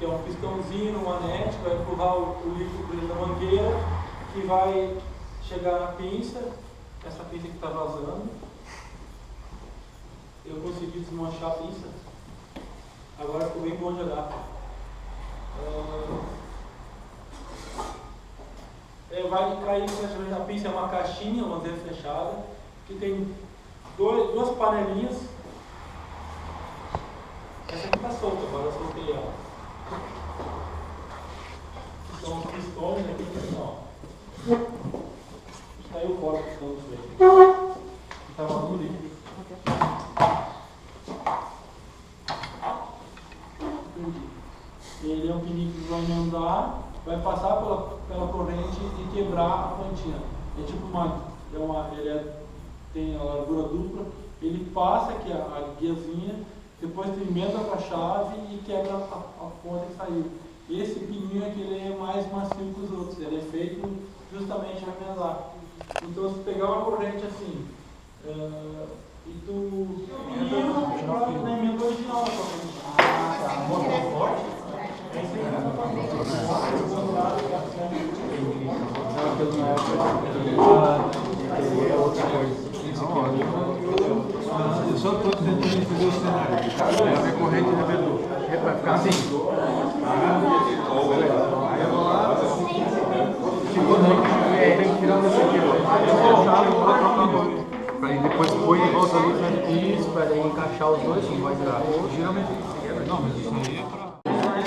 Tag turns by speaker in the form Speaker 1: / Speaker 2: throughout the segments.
Speaker 1: que é um pistãozinho no manete, vai empurrar o líquido dentro da mangueira, que vai chegar na pinça, essa pinça que está vazando. Eu consegui desmanchar a pinça. Agora ficou bem bom de olhar. Vai cair, a pinça é uma caixinha, uma bandeja fechada, que tem duas panelinhas. Essa aqui está solta, agora eu soltei ela. São os pistões aqui, ó. Saiu fora o pistão do freio. Estava no líquido. Ele é um pinico que vai andar, vai passar pela corrente e quebrar a pontinha. É tipo tem a largura dupla, ele passa aqui a guiazinha, depois tu emenda com a chave e quebra a ponta que saiu. Esse pininho aqui ele é mais macio que os outros, ele é feito justamente para emendar. Então se pegar uma corrente assim, e tu emenda na emenda original da corrente. Bota forte.
Speaker 2: Eu só estou tentando entender o cenário. É a minha corrente de vedor. Vai ficar assim. Aí eu vou lá. Tem que tirar desse aqui. Aí depois põe e volta ali. Isso, para encaixar os dois, não vai virar. Geralmente não, mas isso aí é para.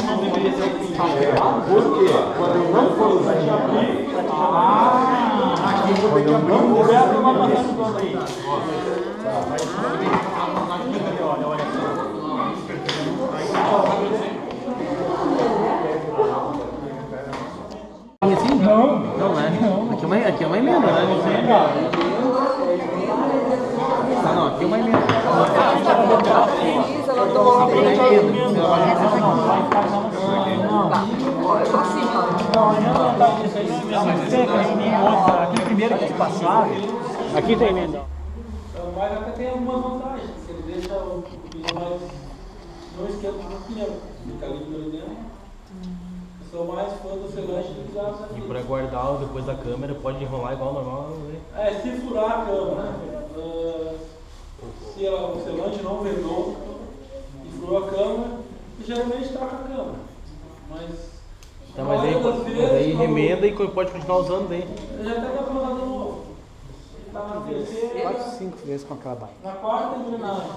Speaker 2: Não deveria ser assim. Por quê? Quando eu não for usar aqui eu vou ter que abrir um coberto uma passagem do lado aí. Não, não é. Aqui é uma emenda, né? Não, aqui é uma emenda.
Speaker 3: Ela tomou uma
Speaker 2: Aqui primeiro que passar. Aqui tem emenda.
Speaker 1: Mas até tem algumas vantagens. Ele deixa o pneu mais. Não esquenta o pneu. Fica líquido ali dentro. Eu sou mais fã do selante do que usar aqui.
Speaker 4: E para guardar depois da câmera, pode enrolar igual normal, né?
Speaker 1: Se furar a câmera, se o selante não vedou e furou a câmera, geralmente troca a câmera. Mas.
Speaker 4: Tá, mas aí remenda e pode continuar usando daí.
Speaker 1: Já até dá para usar de novo. Tá na terceira.
Speaker 2: 4, 5 vezes com aquela bike.
Speaker 1: Na quarta engrenagem.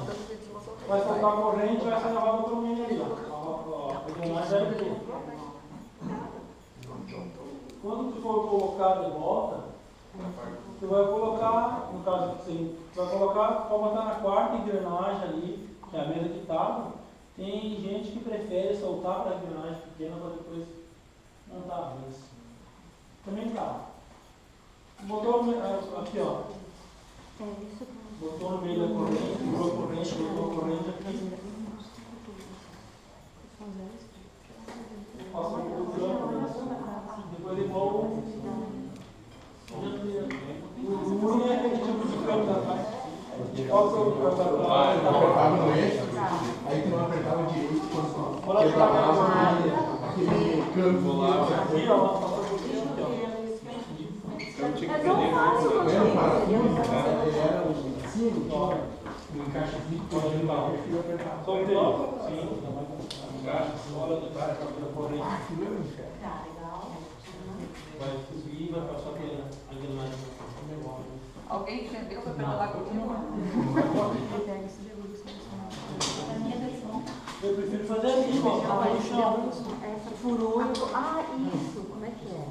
Speaker 1: Vai soltar a corrente e vai sair a roda pelo meio ali. A engrenagem vai aqui. Quando tu for colocar de volta, tu vai colocar, no caso assim, tu vai colocar, pode botar na quarta engrenagem ali, que é a mesma que estava. Tem gente que prefere soltar para a engrenagem pequena para depois montar a vez. Também tá. Botou aqui, ó. Botou no meio da corrente, botou a corrente aqui. Passou por depois ele volta. O ruim é aquele tipo de câmbio da trás. Qual que é o câmbio da trás?
Speaker 5: Apertava no eixo, aí tu não apertava direito quando aquele câmbio lá.
Speaker 1: Aqui, ó, passou por aqui, ó.
Speaker 5: Então tinha que prender o parafuso, ele era o cimo, ó, no encaixezinho, pode ir lá, eu apertava.
Speaker 1: Soltei. Sim, encaixa, bola de trás, da corrente. Vai subir e vai passar pela engrenagem.
Speaker 3: Alguém entendeu? Vai pedalar comigo?
Speaker 1: Eu prefiro fazer assim, ó, para o chão.
Speaker 6: Essa furou e... Ah, isso! Como é que é?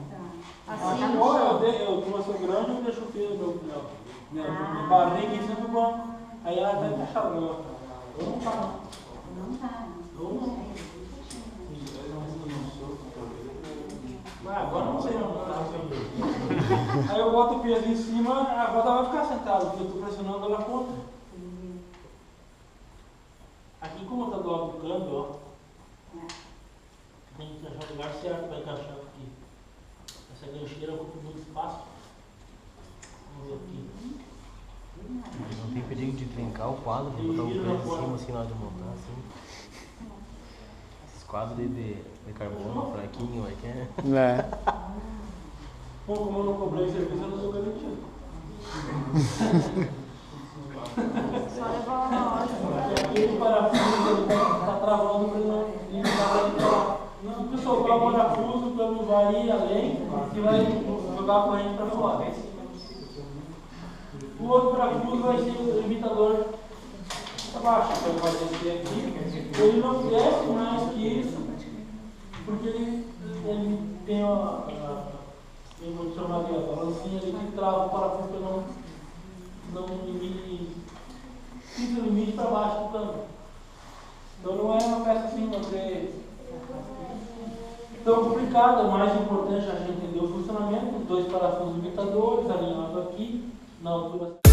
Speaker 1: Assim, eu como eu sou grande, eu deixo o fio meu barriga em cima do banco. Aí ela vai encaixar o meu. Ou não tá, não.
Speaker 6: Não tá.
Speaker 1: Ou não. Agora não sei não. Aí eu boto o peso em cima, a roda vai ficar sentada, porque eu estou pressionando ela contra. Aqui como está do lado do câmbio, ó, tem que achar o lugar certo para encaixar aqui. Essa gancheira ocupa muito espaço. Vamos ver aqui.
Speaker 4: Não tem perigo de trincar o quadro, botar o peso em cima assim na hora de montar assim. Esses quadro de carbono, fraquinho, aí que é.
Speaker 2: É.
Speaker 1: Bom, como eu não cobrei serviço, eu não sou garantido.
Speaker 6: Só levar uma hora.
Speaker 1: Aquele parafuso ele tá travando para ele não ligar. Se tu soltar o parafuso, para não varir além, você vai jogar a corrente para fora. O outro parafuso vai ser o limitador para baixo, então ele vai descer aqui. Ele não desce mais que isso, porque ele tem vou chamar de a balancinha ali que trava o parafuso para não limite, fica o limite para baixo do cano. Então não é uma peça assim, não é tão complicada. O mais importante é a gente entender o funcionamento, os dois parafusos limitadores alinhados aqui na altura.